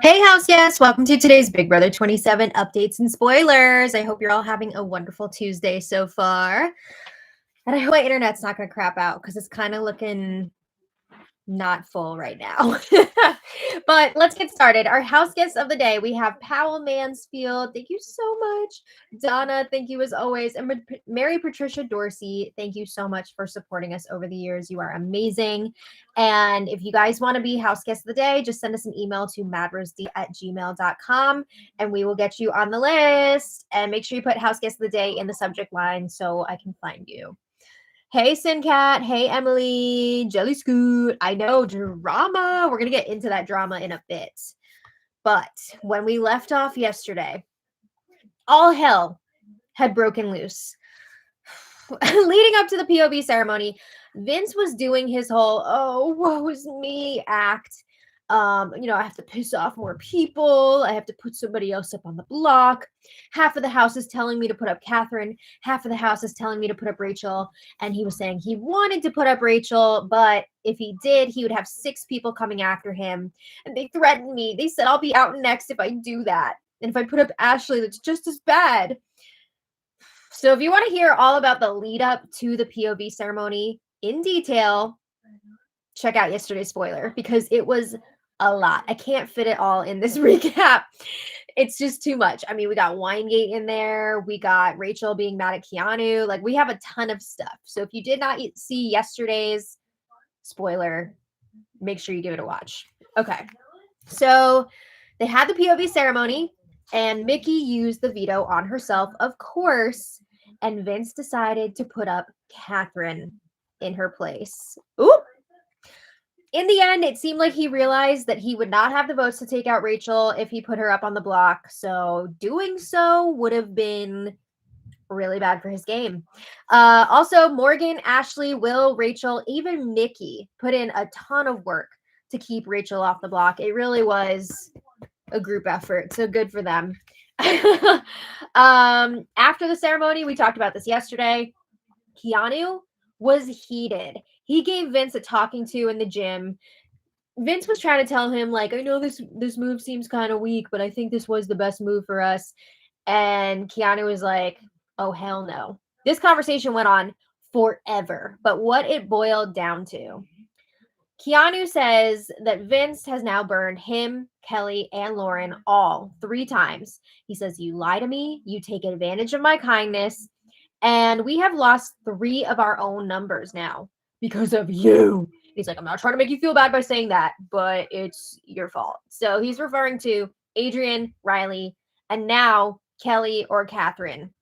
Hey, house guests! Welcome to today's Big Brother 27 updates and spoilers. I hope you're all having a wonderful Tuesday so far. And I hope my internet's not going to crap out because it's kind of looking not full right now. But let's get started. Our house guests of the day, we have Powell Mansfield. Thank you so much. Donna, thank you as always. And Mary Patricia Dorsey, thank you so much for supporting us over the years. You are amazing. And if you guys want to be house guests of the day, just send us an email to madrosed@gmail.com and we will get you on the list. And make sure you put house guest of the day in the subject line so I can find you. Hey, Sincat. Hey, Emily. Jelly Scoot. I know, drama. We're going to get into that drama in a bit. But when we left off yesterday, all hell had broken loose. Leading up to the POV ceremony, Vince was doing his whole, oh, woe is me act. I have to piss off more people. I have to put somebody else up on the block. Half of the house is telling me to put up Catherine. Half of the house is telling me to put up Rachel. And he was saying he wanted to put up Rachel, but if he did, he would have 6 people coming after him. And they threatened me. They said I'll be out next if I do that. And if I put up Ashley, that's just as bad. So if you want to hear all about the lead up to the POV ceremony in detail, check out yesterday's spoiler because it was a lot. I can't fit it all in this recap. It's just too much. I mean, we got Winegate in there. We got Rachel being mad at Keanu. Like, we have a ton of stuff. So if you did not see yesterday's spoiler, make sure you give it a watch. Okay. So they had the POV ceremony and Mickey used the veto on herself, of course. And Vince decided to put up Catherine in her place. Ooh. In the end, it seemed like he realized that he would not have the votes to take out Rachel if he put her up on the block. So doing so would have been really bad for his game. Also, Morgan, Ashley, Will, Rachel, even Nikki put in a ton of work to keep Rachel off the block. It really was a group effort. So good for them. After the ceremony, we talked about this yesterday. Keanu was heated. He gave Vince a talking to in the gym. Vince was trying to tell him, like, I know this move seems kind of weak, but I think this was the best move for us. And Keanu was like, oh, hell no. This conversation went on forever. But what it boiled down to, Keanu says that Vince has now burned him, Kelly, and Lauren all 3 times. He says, you lie to me, you take advantage of my kindness, and we have lost 3 of our own numbers now because of you. He's like, I'm not trying to make you feel bad by saying that, but it's your fault. So he's referring to Adrian, Riley, and now Kelly or Catherine.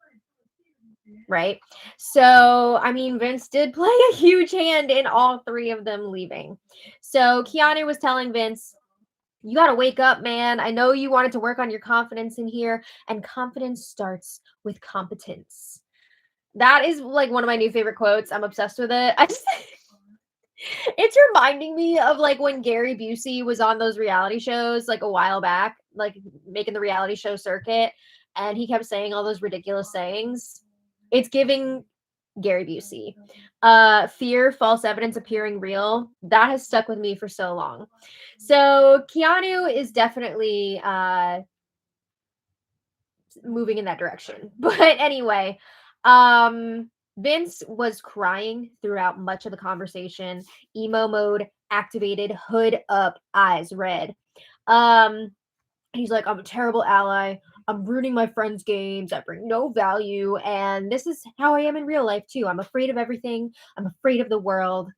Right? So, I mean, Vince did play a huge hand in all 3 of them leaving. So Keanu was telling Vince, you got to wake up, man. I know you wanted to work on your confidence in here, and confidence starts with competence. That is like one of my new favorite quotes. I'm obsessed with it. It's reminding me of like when Gary Busey was on those reality shows like a while back, like making the reality show circuit, and he kept saying all those ridiculous sayings. It's giving Gary Busey. Fear, false evidence appearing real. That has stuck with me for so long. So Keanu is definitely moving in that direction. But anyway, Vince was crying throughout much of the conversation. Emo mode activated, hood up, eyes red. He's like, I'm a terrible ally. I'm ruining my friends' games. I bring no value. And this is how I am in real life, too. I'm afraid of everything. I'm afraid of the world.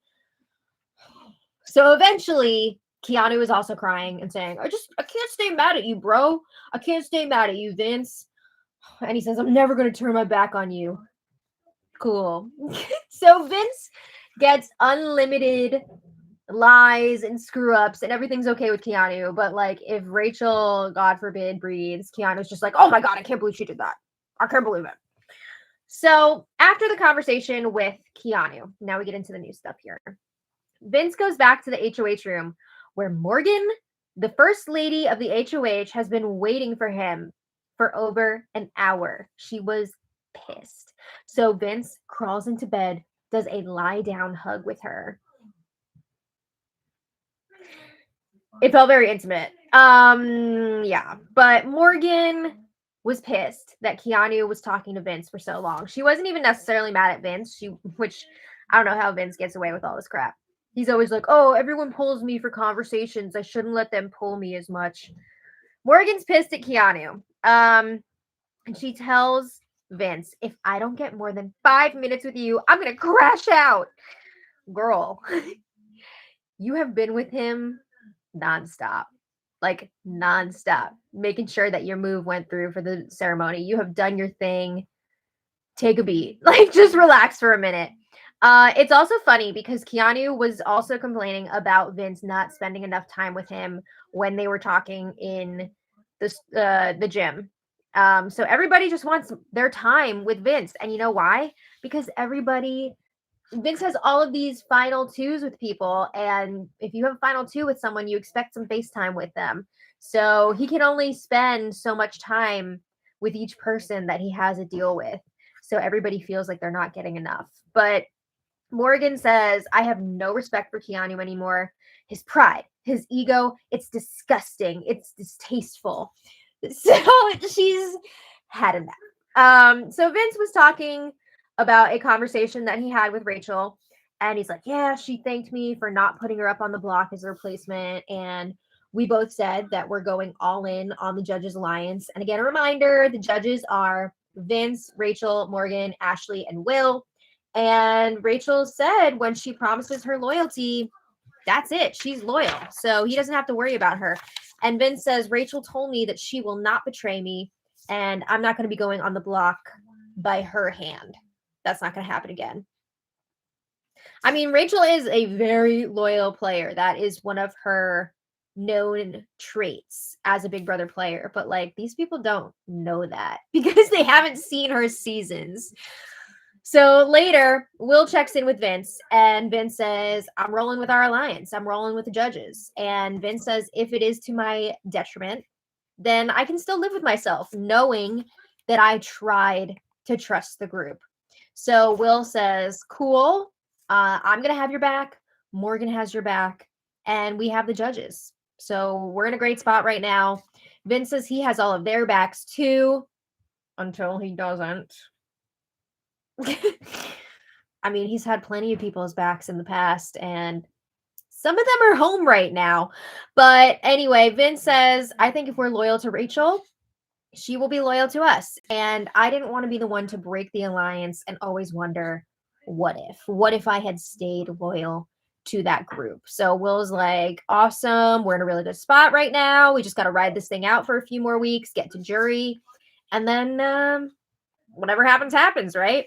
So eventually, Keanu is also crying and saying, I can't stay mad at you, bro. I can't stay mad at you, Vince. And he says, I'm never going to turn my back on you. Cool. So Vince gets unlimited lies and screw ups and everything's okay with Keanu, but like if Rachel, God forbid, breathes, Keanu's just like, oh my God, I can't believe she did that. I can't believe it. So after the conversation with Keanu, now we get into the new stuff here. Vince goes back to the HOH room where Morgan, the first lady of the HOH, has been waiting for him for over an hour. She was pissed. So Vince crawls into bed, does a lie down hug with her. It felt very intimate. Yeah, but Morgan was pissed that Keanu was talking to Vince for so long. She wasn't even necessarily mad at Vince, which I don't know how Vince gets away with all this crap. He's always like, "Oh, everyone pulls me for conversations. I shouldn't let them pull me as much." Morgan's pissed at Keanu. And she tells Vince, "If I don't get more than 5 minutes with you, I'm gonna crash out." Girl, you have been with him nonstop. Like nonstop, making sure that your move went through for the ceremony. You have done your thing. Take a beat. Like just relax for a minute. It's also funny because Keanu was also complaining about Vince not spending enough time with him when they were talking in the gym. So everybody just wants their time with Vince, and you know why? Because Vince has all of these final twos with people, and if you have a final two with someone, you expect some FaceTime with them. So he can only spend so much time with each person that he has a deal with. So everybody feels like they're not getting enough. But Morgan says, "I have no respect for Keanu anymore. His pride, his ego, it's disgusting. It's distasteful." So she's had enough. So Vince was talking about a conversation that he had with Rachel, and he's like, "Yeah, she thanked me for not putting her up on the block as a replacement, and we both said that we're going all in on the Judges Alliance." And again, a reminder, the judges are Vince, Rachel, Morgan, Ashley, and Will. And Rachel said when she promises her loyalty, that's it. She's loyal. So he doesn't have to worry about her. And Vince says, "Rachel told me that she will not betray me, and I'm not going to be going on the block by her hand. That's not going to happen again." I mean, Rachel is a very loyal player. That is one of her known traits as a Big Brother player. But like these people don't know that because they haven't seen her seasons. So later, Will checks in with Vince, and Vince says, "I'm rolling with our alliance. I'm rolling with the judges." And Vince says, "If it is to my detriment, then I can still live with myself, knowing that I tried to trust the group." So Will says, "Cool. I'm going to have your back. Morgan has your back. And we have the judges. So we're in a great spot right now." Vince says he has all of their backs too, until he doesn't. I mean, he's had plenty of people's backs in the past, and some of them are home right now. But anyway, Vince says, "I think if we're loyal to Rachel, she will be loyal to us. And I didn't want to be the one to break the alliance and always wonder, what if? What if I had stayed loyal to that group?" So Will's like, "Awesome. We're in a really good spot right now. We just got to ride this thing out for a few more weeks, get to jury, and then whatever happens, happens, right?"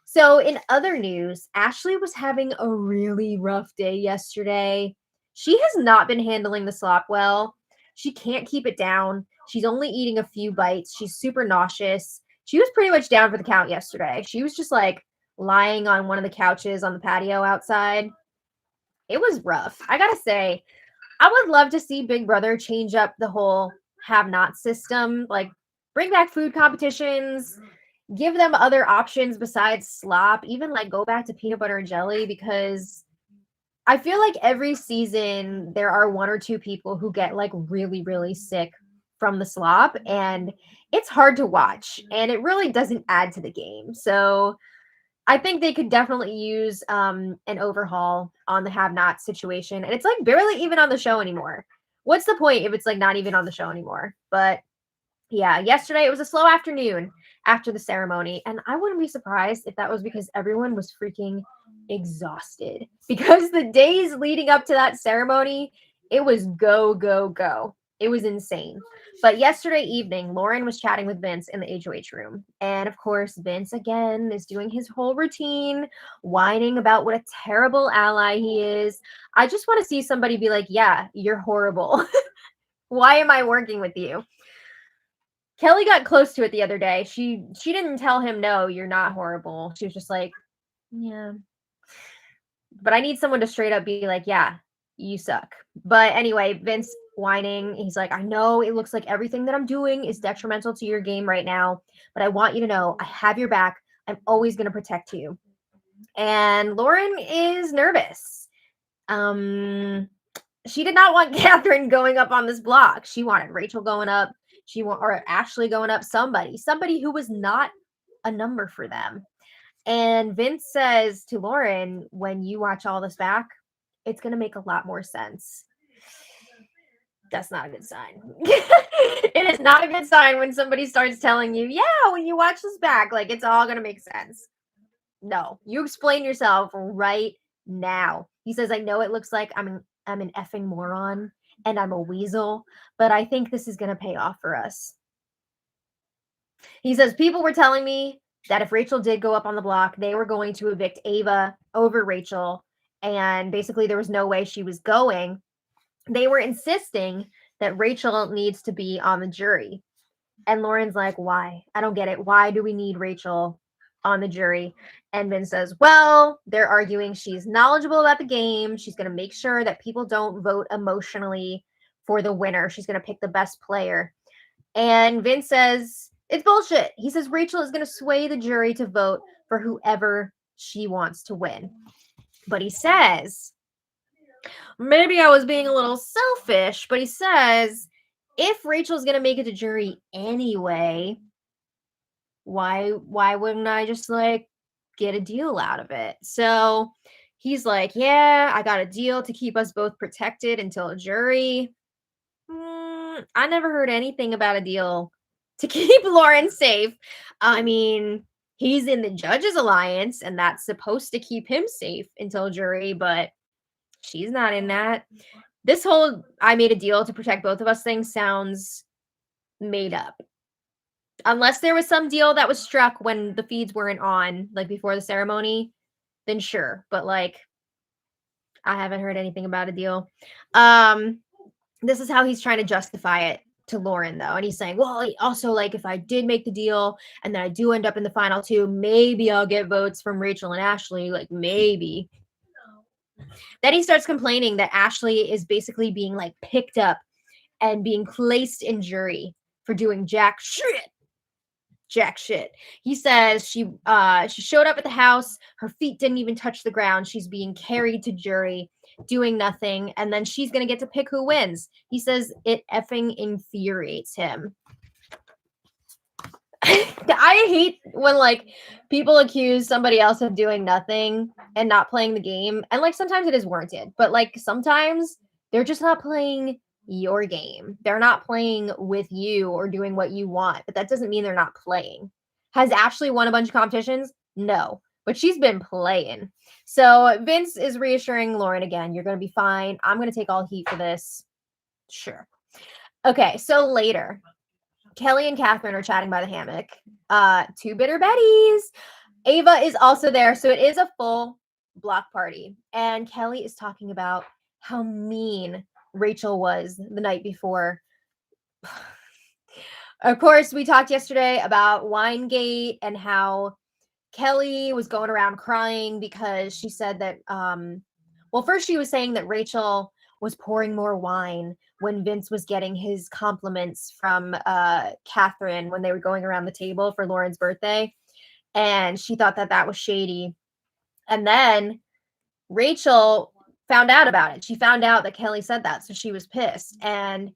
So, in other news, Ashley was having a really rough day yesterday. She has not been handling the slop well. She can't keep it down. She's only eating a few bites. She's super nauseous. She was pretty much down for the count yesterday. She was just like lying on one of the couches on the patio outside. It was rough. I gotta say, I would love to see Big Brother change up the whole have not system. Like, bring back food competitions, give them other options besides slop, even like go back to peanut butter and jelly, because I feel like every season there are one or two people who get like really, really sick from the slop, and it's hard to watch and it really doesn't add to the game. So I think they could definitely use an overhaul on the have not situation. And it's like barely even on the show anymore. What's the point if it's like not even on the show anymore? But yeah, yesterday it was a slow afternoon after the ceremony, and I wouldn't be surprised if that was because everyone was freaking exhausted. Because the days leading up to that ceremony, it was go, go, go. It was insane. But yesterday evening, Lauren was chatting with Vince in the HOH room. And of course, Vince again is doing his whole routine, whining about what a terrible ally he is. I just want to see somebody be like, "Yeah, you're horrible. Why am I working with you?" Kelly got close to it the other day. She didn't tell him, "No, you're not horrible." She was just like, "Yeah." But I need someone to straight up be like, "Yeah, you suck." But anyway, Vince whining. He's like, "I know it looks like everything that I'm doing is detrimental to your game right now, but I want you to know I have your back. I'm always going to protect you." And Lauren is nervous. Um she did not want Catherine going up on this block. She wanted Rachel going up. Or Ashley going up. Somebody who was not a number for them. And Vince says to Lauren, when you watch all this back, it's going to make a lot more sense. That's not a good sign. It is not a good sign when somebody starts telling you, yeah, when you watch this back, like it's all going to make sense. No, you explain yourself right now. He says, I know it looks like I'm an effing moron and I'm a weasel, but I think this is going to pay off for us. He says, people were telling me that if Rachel did go up on the block, they were going to evict Ava over Rachel. And basically, there was no way she was going. They were insisting that Rachel needs to be on the jury. And Lauren's like, why? I don't get it. Why do we need Rachel on the jury? And Vince says, well, they're arguing she's knowledgeable about the game. She's going to make sure that people don't vote emotionally for the winner. She's going to pick the best player. And Vince says, it's bullshit. He says Rachel is going to sway the jury to vote for whoever she wants to win. But he says, maybe I was being a little selfish, but he says, if Rachel's going to make it to jury anyway, why wouldn't I just like get a deal out of it? So he's like, yeah, I got a deal to keep us both protected until a jury. I never heard anything about a deal to keep Lauren safe. I mean, he's in the Judges Alliance, and that's supposed to keep him safe until jury, but she's not in that. This whole I made a deal to protect both of us thing sounds made up. Unless there was some deal that was struck when the feeds weren't on, like before the ceremony, then sure. But like, I haven't heard anything about a deal. This is how he's trying to justify it to Lauren, though. And he's saying, well, also, like, if I did make the deal and then I do end up in the final two, maybe I'll get votes from Rachel and Ashley. Like, maybe. Then he starts complaining that Ashley is basically being, like, picked up and being placed in jury for doing jack shit. He says she showed up at the house. Her feet didn't even touch the ground. She's being carried to jury, doing nothing. And then she's going to get to pick who wins. He says it effing infuriates him. I hate when like people accuse somebody else of doing nothing and not playing the game. And like sometimes it is warranted, but like sometimes they're just not playing your game. They're not playing with you or doing what you want, but that doesn't mean they're not playing. Has Ashley won a bunch of competitions? No, but she's been playing. So Vince is reassuring Lauren again, you're going to be fine. I'm going to take all heat for this. Sure. Okay, so later, Kelly and Catherine are chatting by the hammock. Two bitter Bettys. Ava is also there, so it is a full block party. And Kelly is talking about how mean Rachel was the night before. Of course, we talked yesterday about Winegate and how Kelly was going around crying because she said that, well, first she was saying that Rachel was pouring more wine when Vince was getting his compliments from Catherine when they were going around the table for Lauren's birthday. And she thought that that was shady. And then Rachel found out about it. She found out that Kelly said that, so she was pissed. And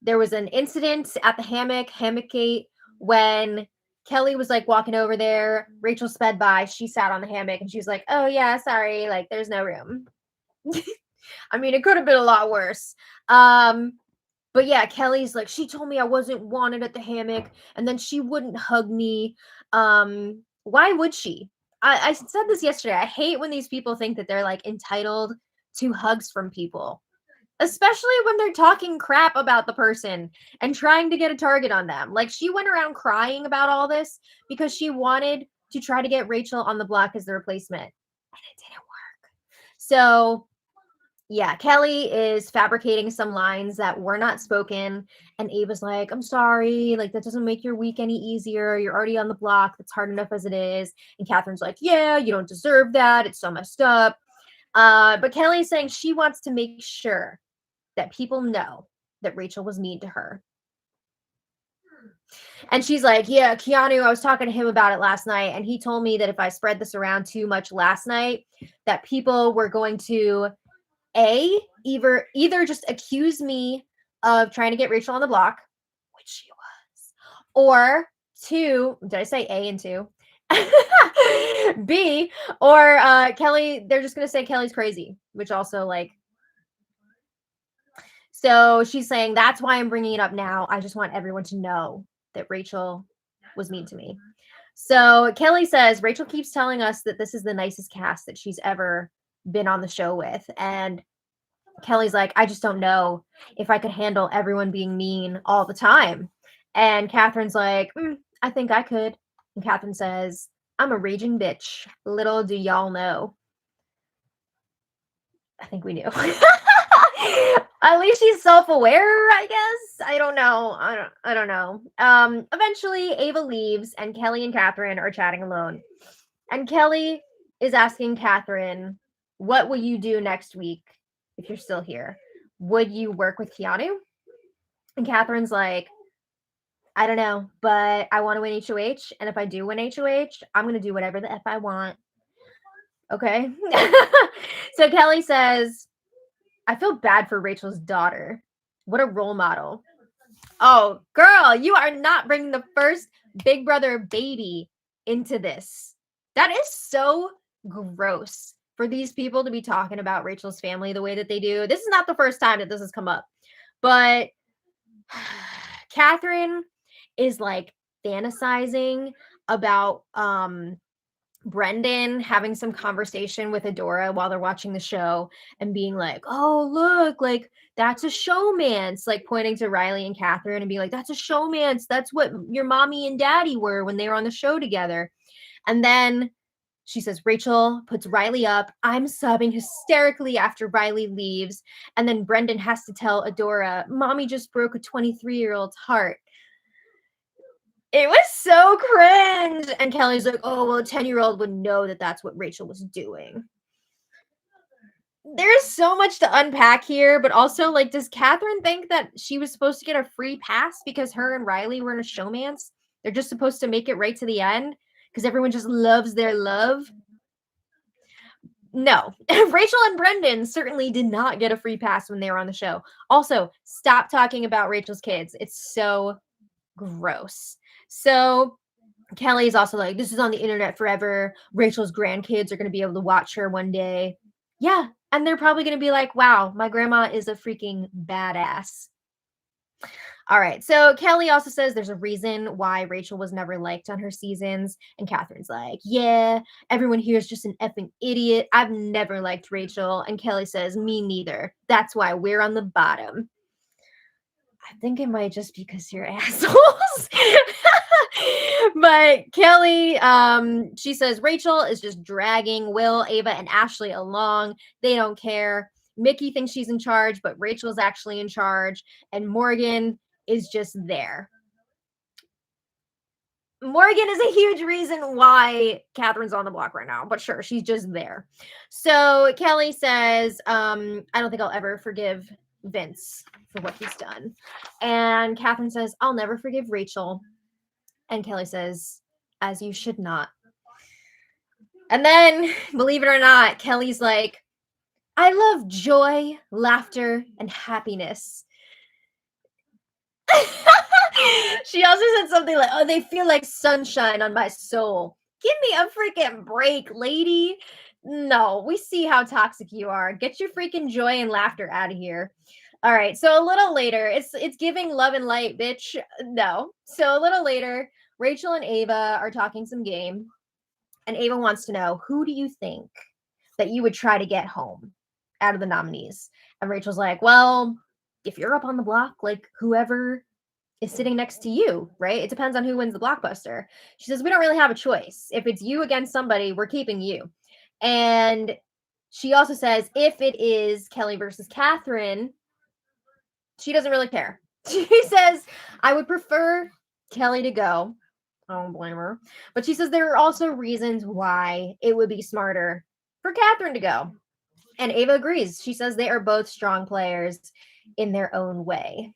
there was an incident at the hammock gate, when Kelly was like walking over there. Rachel sped by. She sat on the hammock and she was like, oh yeah, sorry, like there's no room. I mean, it could have been a lot worse. But yeah, Kelly's like, she told me I wasn't wanted at the hammock, and then she wouldn't hug me. Why would she? I said this yesterday. I hate when these people think that they're like entitled to hugs from people, especially when they're talking crap about the person and trying to get a target on them. Like, she went around crying about all this because she wanted to try to get Rachel on the block as the replacement, and it didn't work. So yeah, Kelly is fabricating some lines that were not spoken, and Ava's like, I'm sorry, like that doesn't make your week any easier. You're already on the block. It's hard enough as it is. And Catherine's like, yeah, you don't deserve that. It's so messed up. But Kelly's saying she wants to make sure that people know that Rachel was mean to her. And she's like, yeah, Keanu, I was talking to him about it last night, and he told me that if I spread this around too much last night, that people were going to either just accuse me of trying to get Rachel on the block, which she was, or two, did I say A and two? B, or Kelly, they're just gonna say Kelly's crazy, which also like, so she's saying that's why I'm bringing it up now. I just want everyone to know that Rachel was mean to me. So Kelly says Rachel keeps telling us that this is the nicest cast that she's ever been on the show with, and Kelly's like, I just don't know if I could handle everyone being mean all the time. And Catherine's like, I think I could. And Catherine says, I'm a raging bitch. Little do y'all know. I think we knew. At least she's self-aware, I guess. I don't know. I don't know. Eventually Ava leaves and Kelly and Catherine are chatting alone. And Kelly is asking Catherine, what will you do next week if you're still here? Would you work with Keanu? And Catherine's like, I don't know, but I want to win HOH. And if I do win HOH, I'm going to do whatever the F I want. Okay. So Kelly says, I feel bad for Rachel's daughter. What a role model. Oh, girl, you are not bringing the first Big Brother baby into this. That is so gross for these people to be talking about Rachel's family the way that they do. This is not the first time that this has come up. But Catherine is like fantasizing about Brendan having some conversation with Adora while they're watching the show and being like, oh, look, like that's a showmance, like pointing to Riley and Catherine and being like, that's a showmance. That's what your mommy and daddy were when they were on the show together. And then she says, Rachel puts Riley up. I'm sobbing hysterically after Riley leaves. And then Brendan has to tell Adora, mommy just broke a 23-year-old's heart. It was so cringe. And Kelly's like, oh, well, a 10-year-old would know that that's what Rachel was doing. There's so much to unpack here, but also, like, does Catherine think that she was supposed to get a free pass because her and Riley were in a showmance? They're just supposed to make it right to the end because everyone just loves their love? No. Rachel and Brendan certainly did not get a free pass when they were on the show. Also, stop talking about Rachel's kids. It's so gross. So Kelly's also like, this is on the internet forever. Rachel's grandkids are going to be able to watch her one day. Yeah. And they're probably going to be like, wow, my grandma is a freaking badass. All right. So Kelly also says there's a reason why Rachel was never liked on her seasons. And Catherine's like, yeah, everyone here is just an effing idiot. I've never liked Rachel. And Kelly says, me neither. That's why we're on the bottom. I think it might just be because you're assholes. But Kelly, she says Rachel is just dragging Will, Ava, and Ashley along. They don't care. Mickey thinks she's in charge, but Rachel's actually in charge. And Morgan is just there. Morgan is a huge reason why Catherine's on the block right now, but sure, she's just there. So Kelly says, I don't think I'll ever forgive Vince for what he's done. And Catherine says, I'll never forgive Rachel. And Kelly says, as you should not. And then, believe it or not, Kelly's like, I love joy, laughter, and happiness. She also said something like, oh, they feel like sunshine on my soul. Give me a freaking break, lady. No, we see how toxic you are. Get your freaking joy and laughter out of here. All right, so a little later, it's giving love and light, bitch. No. So a little later, Rachel and Ava are talking some game, and Ava wants to know, who do you think that you would try to get home out of the nominees? And Rachel's like, well, if you're up on the block, like whoever is sitting next to you, right? It depends on who wins the blockbuster. She says, we don't really have a choice. If it's you against somebody, we're keeping you. And she also says, if it is Kelly versus Catherine, she doesn't really care. She says, I would prefer Kelly to go. I don't blame her. But she says there are also reasons why it would be smarter for Catherine to go. And Ava agrees. She says they are both strong players in their own way.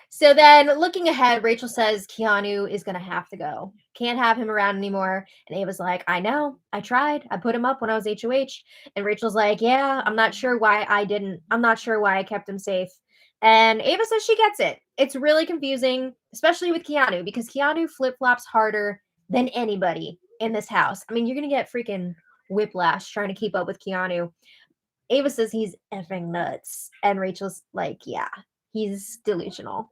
So then looking ahead, Rachel says Keanu is going to have to go. Can't have him around anymore. And Ava's like, I know, I tried. I put him up when I was HOH. And Rachel's like, yeah, I'm not sure why I didn't. I'm not sure why I kept him safe. And Ava says she gets it. It's really confusing, especially with Keanu, because Keanu flip-flops harder than anybody in this house. I mean, you're going to get freaking whiplash trying to keep up with Keanu. Ava says he's effing nuts. And Rachel's like, yeah, he's delusional.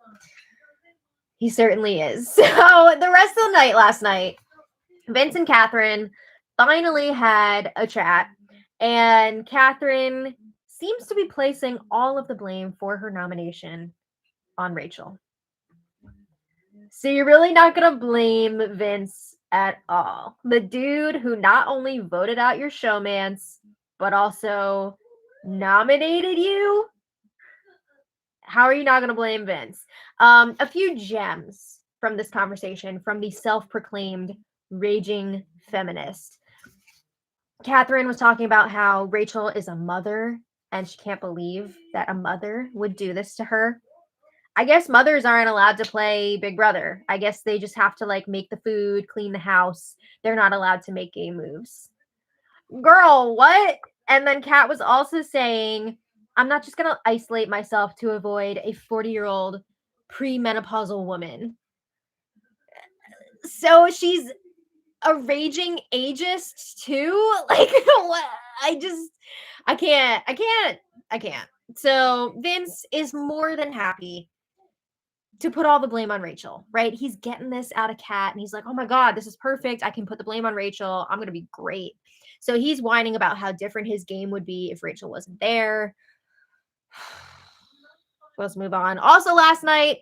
He certainly is. So the rest of the night last night, Vince and Catherine finally had a chat. And Catherine seems to be placing all of the blame for her nomination on Rachel. So you're really not going to blame Vince at all. The dude who not only voted out your showmance, but also nominated you? How are you not going to blame Vince? A few gems from this conversation from the self-proclaimed raging feminist. Catherine was talking about how Rachel is a mother and she can't believe that a mother would do this to her. I guess mothers aren't allowed to play Big Brother. I guess they just have to like make the food, clean the house. They're not allowed to make game moves. Girl, what? And then Kat was also saying, I'm not just going to isolate myself to avoid a 40-year-old premenopausal woman. So she's a raging ageist too? Like, what? I can't. So Vince is more than happy to put all the blame on Rachel, right? He's getting this out of Kat and he's like, oh my God, this is perfect. I can put the blame on Rachel. I'm going to be great. So he's whining about how different his game would be if Rachel wasn't there. Let's move on. Also last night,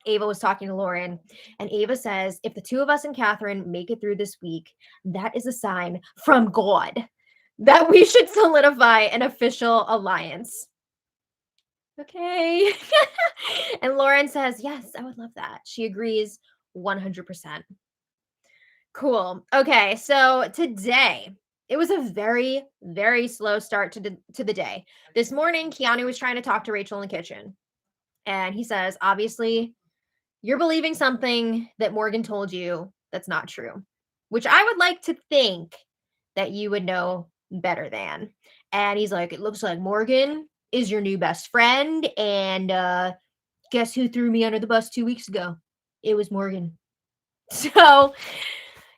Ava was talking to Lauren, and Ava says, if the two of us and Catherine make it through this week, that is a sign from God that we should solidify an official alliance. Okay. And Lauren says, yes, I would love that. She agrees 100%. Cool. Okay, so today, it was a very, very slow start to the day. This morning, Keanu was trying to talk to Rachel in the kitchen, and he says, obviously, you're believing something that Morgan told you that's not true, which I would like to think that you would know better than. And he's like, it looks like Morgan is your new best friend. And guess who threw me under the bus 2 weeks ago? It was Morgan. So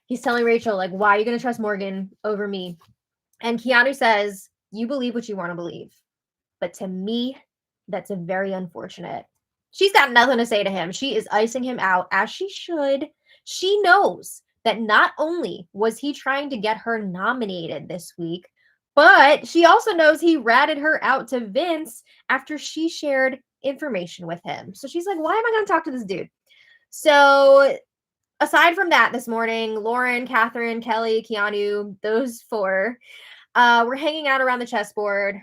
he's telling Rachel, like, why are you going to trust Morgan over me? And Keanu says, you believe what you want to believe. But to me, that's a very unfortunate. She's got nothing to say to him. She is icing him out as she should. She knows that not only was he trying to get her nominated this week, but she also knows he ratted her out to Vince after she shared information with him. So she's like, why am I going to talk to this dude? So aside from that, this morning, Lauren, Catherine, Kelly, Keanu, those four were hanging out around the chessboard.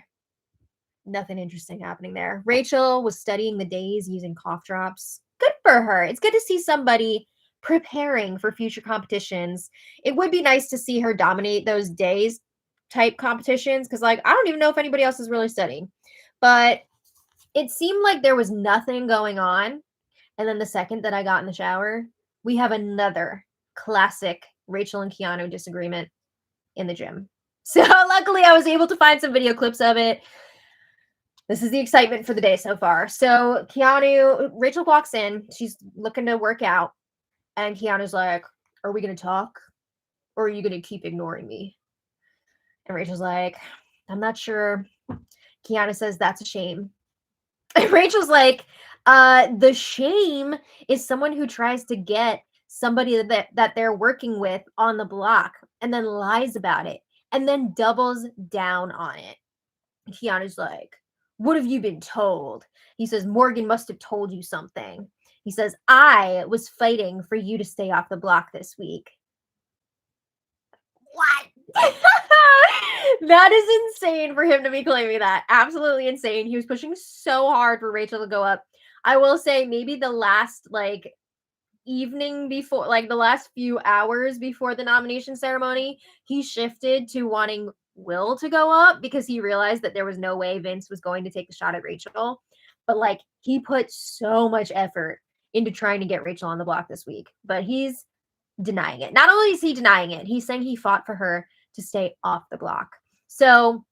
Nothing interesting happening there. Rachel was studying the days using cough drops. Good for her. It's good to see somebody preparing for future competitions. It would be nice to see her dominate those days type competitions because, like, I don't even know if anybody else is really studying. But it seemed like there was nothing going on. And then the second that I got in the shower, we have another classic Rachel and Keanu disagreement in the gym. So luckily I was able to find some video clips of it. This is the excitement for the day so far. So Rachel walks in. She's looking to work out. And Keanu's like, are we going to talk? Or are you going to keep ignoring me? And Rachel's like, I'm not sure. Keanu says, that's a shame. And Rachel's like, the shame is someone who tries to get somebody that they're working with on the block and then lies about it and then doubles down on it. And Keanu's like, what have you been told? He says, Morgan must have told you something. He says, I was fighting for you to stay off the block this week. What? That is insane for him to be claiming that. Absolutely insane. He was pushing so hard for Rachel to go up. I will say maybe the last evening before, the last few hours before the nomination ceremony, he shifted to wanting Will to go up because he realized that there was no way Vince was going to take the shot at Rachel. But he put so much effort into trying to get Rachel on the block this week. But he's denying it. Not only is he denying it, he's saying he fought for her to stay off the block. So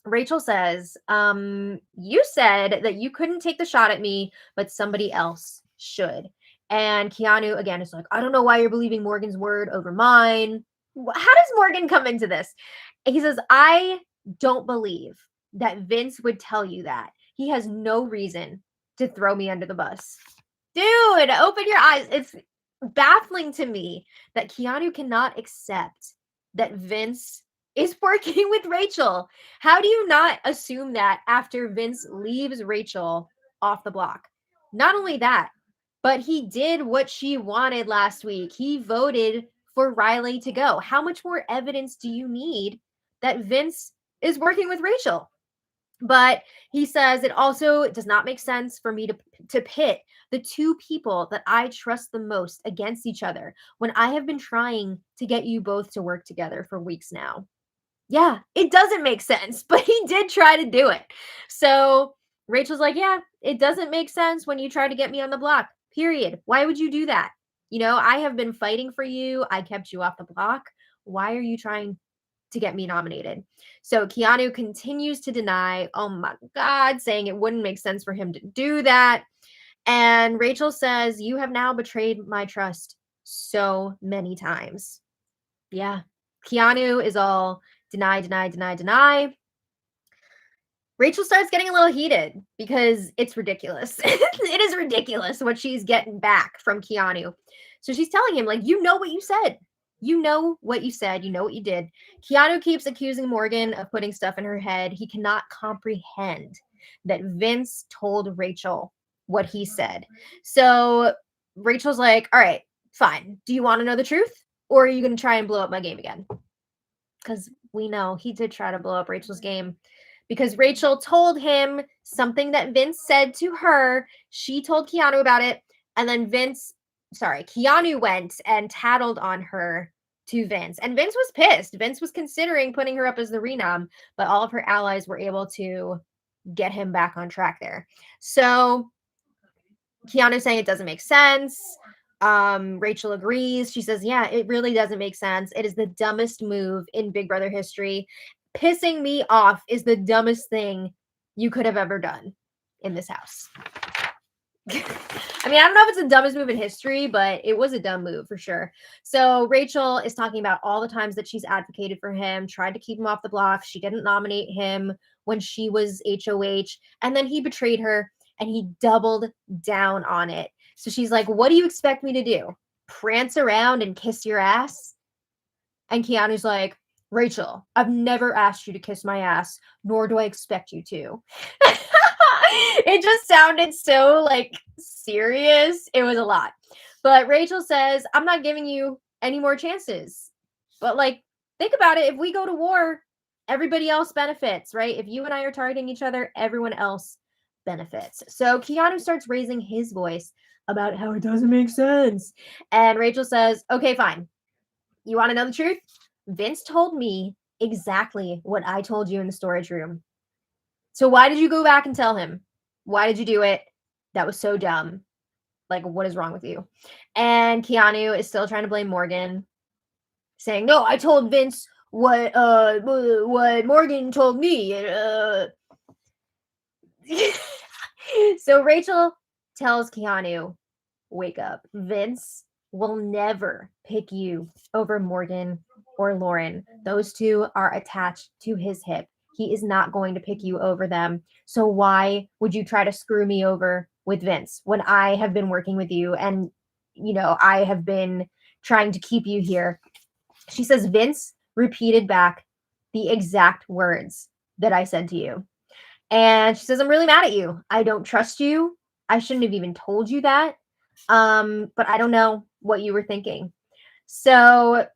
Rachel says, you said that you couldn't take the shot at me, but somebody else should. And Keanu, again, is like, I don't know why you're believing Morgan's word over mine. How does Morgan come into this? He says, I don't believe that Vince would tell you that. He has no reason to throw me under the bus. Dude, open your eyes. It's baffling to me that Keanu cannot accept that Vince is working with Rachel. How do you not assume that after Vince leaves Rachel off the block? Not only that, but he did what she wanted last week. He voted for Riley to go. How much more evidence do you need that Vince is working with Rachel? But he says it also does not make sense for me to pit the two people that I trust the most against each other when I have been trying to get you both to work together for weeks now. Yeah, it doesn't make sense, but he did try to do it. So Rachel's like, yeah, it doesn't make sense when you try to get me on the block, period. Why would you do that? You know, I have been fighting for you. I kept you off the block. Why are you trying to get me nominated? So Keanu continues to deny, oh my God, saying it wouldn't make sense for him to do that. And Rachel says, you have now betrayed my trust so many times. Yeah. Keanu is all deny, deny, deny, deny. Rachel starts getting a little heated because it's ridiculous. It is ridiculous what she's getting back from Keanu. So she's telling him, like, you know what you said. You know what you said. You know what you did. Keanu keeps accusing Morgan of putting stuff in her head. He cannot comprehend that Vince told Rachel what he said. So Rachel's like, all right, fine. Do you want to know the truth? Or are you going to try and blow up my game again? Because we know he did try to blow up Rachel's game. Because Rachel told him something that Vince said to her. She told Keanu about it. And then Keanu went and tattled on her to Vince. And Vince was pissed. Vince was considering putting her up as the renom, but all of her allies were able to get him back on track there. So Keanu's saying it doesn't make sense. Rachel agrees. She says, yeah, it really doesn't make sense. It is the dumbest move in Big Brother history. Pissing me off is the dumbest thing you could have ever done in this house. I mean, I don't know if it's the dumbest move in history, but it was a dumb move for sure. So Rachel is talking about all the times that she's advocated for him, tried to keep him off the block. She didn't nominate him when she was HOH, and then he betrayed her and he doubled down on it. So she's like, what do you expect me to do? Prance around and kiss your ass? And Keanu's like, Rachel, I've never asked you to kiss my ass, nor do I expect you to. It just sounded so like serious. It was a lot. But Rachel says, I'm not giving you any more chances. But like, think about it. If we go to war, everybody else benefits, right? If you and I are targeting each other, everyone else benefits. So Keanu starts raising his voice about how it doesn't make sense. And Rachel says, okay, fine. You want to know the truth? Vince told me exactly what I told you in the storage room. So why did you go back and tell him? Why did you do it? That was so dumb. Like, what is wrong with you? And Keanu is still trying to blame Morgan, saying, no, I told Vince what Morgan told me. So Rachel tells Keanu, wake up. Vince will never pick you over Morgan or Lauren. Those two are attached to his hip. He is not going to pick you over them. So why would you try to screw me over with Vince when I have been working with you and, you know, I have been trying to keep you here? She says, Vince repeated back the exact words that I said to you. And she says, I'm really mad at you. I don't trust you. I shouldn't have even told you that. But I don't know what you were thinking. So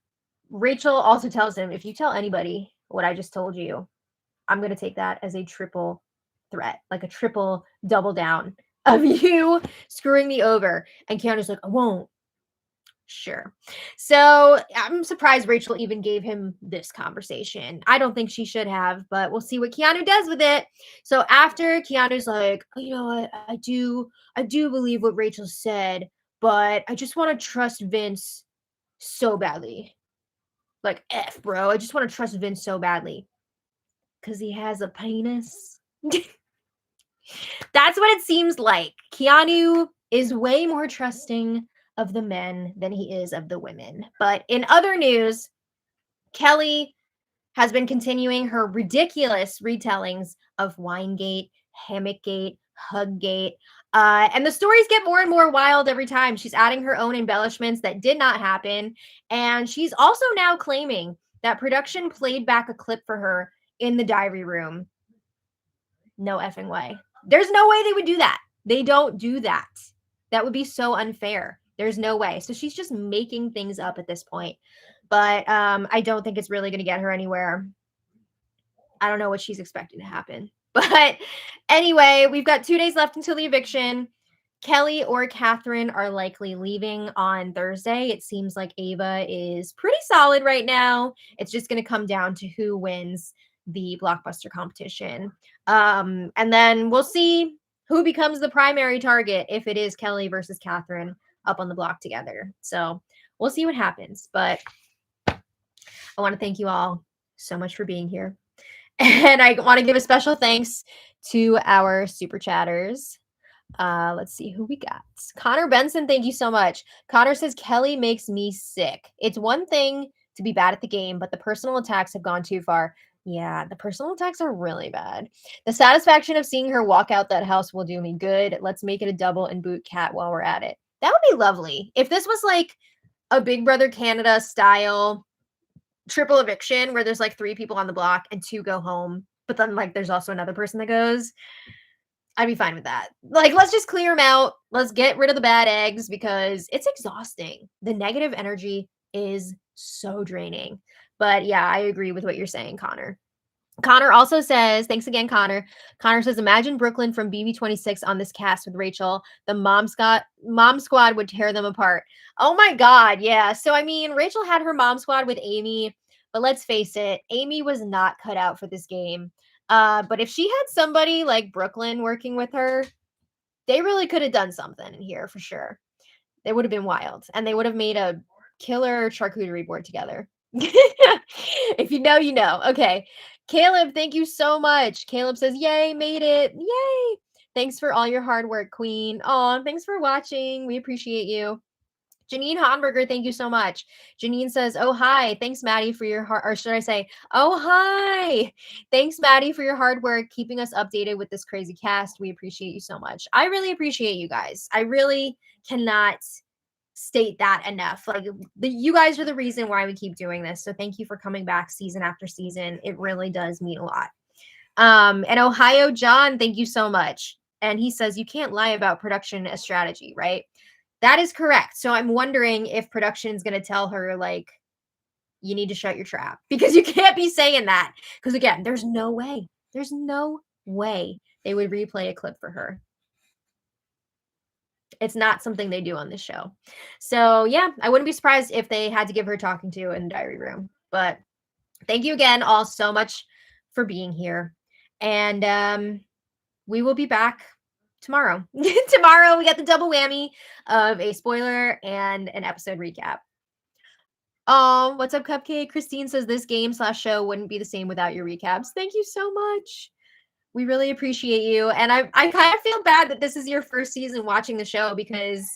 Rachel also tells him, if you tell anybody what I just told you, I'm going to take that as a triple threat, like a triple double down of you screwing me over. And Keanu's like, I won't. Sure. So I'm surprised Rachel even gave him this conversation. I don't think she should have, but we'll see what Keanu does with it. So after Keanu's like, oh, you know what? I do believe what Rachel said, but I just want to trust Vince so badly. Like, F, bro. I just want to trust Vince so badly. Because he has a penis. That's what it seems like. Keanu is way more trusting of the men than he is of the women. But in other news, Kelly has been continuing her ridiculous retellings of Winegate, Hammockgate, Huggate. And the stories get more and more wild every time. She's adding her own embellishments that did not happen. And she's also now claiming that production played back a clip for her in the diary room. No effing way. There's no way they would do that. They don't do that. That would be so unfair. There's no way. So she's just making things up at this point. But I don't think it's really going to get her anywhere. I don't know what she's expecting to happen. But anyway, we've got 2 days left until the eviction. Kelly or Catherine are likely leaving on Thursday. It seems like Ava is pretty solid right now. It's just going to come down to who wins the blockbuster competition. And then we'll see who becomes the primary target if it is Kelly versus Catherine up on the block together. So we'll see what happens. But I want to thank you all so much for being here. And I want to give a special thanks to our super chatters. Let's see who we got. Connor Benson, thank you so much. Connor says, Kelly makes me sick. It's one thing to be bad at the game, but the personal attacks have gone too far. Yeah, the personal attacks are really bad. The satisfaction of seeing her walk out that house will do me good. Let's make it a double and boot Cat while we're at it. That would be lovely. If this was like a Big Brother Canada style triple eviction where there's like 3 people on the block and 2 go home, but then like there's also another person that goes, I'd be fine with that. Like, let's just clear them out. Let's get rid of the bad eggs because it's exhausting. The negative energy is so draining. But yeah, I agree with what you're saying, Connor. Connor also says, thanks again, Connor. Connor says, imagine Brooklyn from BB26 on this cast with Rachel. The mom squad would tear them apart. Oh my God, yeah. So, I mean, Rachel had her mom squad with Amy, but let's face it, Amy was not cut out for this game. But if she had somebody like Brooklyn working with her, they really could have done something in here for sure. They would have been wild. And they would have made a killer charcuterie board together. If you know, you know. Okay. Caleb, thank you so much. Caleb says, yay, made it. Yay. Thanks for all your hard work, Queen. Oh, thanks for watching. We appreciate you. Janine Honberger, thank you so much. Janine says, oh, hi. Thanks, Maddie, for your hard, or should I say, oh, hi. Thanks, Maddie, for your hard work, keeping us updated with this crazy cast. We appreciate you so much. I really appreciate you guys. I really cannot state that enough. Like, you guys are the reason why we keep doing this. So thank you for coming back season after season. It really does mean a lot. And Ohio John, thank you so much. And he says, you can't lie about production as strategy, right? That is correct. So I'm wondering if production is going to tell her, like, you need to shut your trap because you can't be saying that. Because again, there's no way they would replay a clip for her. It's not something they do on this show. So yeah, I wouldn't be surprised if they had to give her talking to in the diary room. But thank you again all so much for being here. And we will be back tomorrow. Tomorrow we got the double whammy of a spoiler and an episode recap. What's up, Cupcake? Christine says this game/show wouldn't be the same without your recaps. Thank you so much. We really appreciate you. And I kind of feel bad that this is your first season watching the show because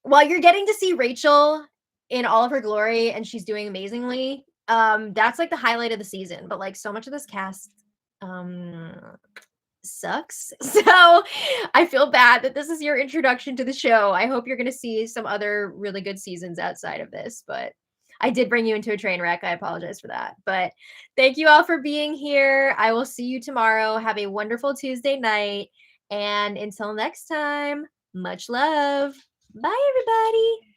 while you're getting to see Rachel in all of her glory and she's doing amazingly, that's like the highlight of the season. But like so much of this cast sucks. So I feel bad that this is your introduction to the show. I hope you're going to see some other really good seasons outside of this, but I did bring you into a train wreck. I apologize for that. But thank you all for being here. I will see you tomorrow. Have a wonderful Tuesday night. And until next time, much love. Bye, everybody.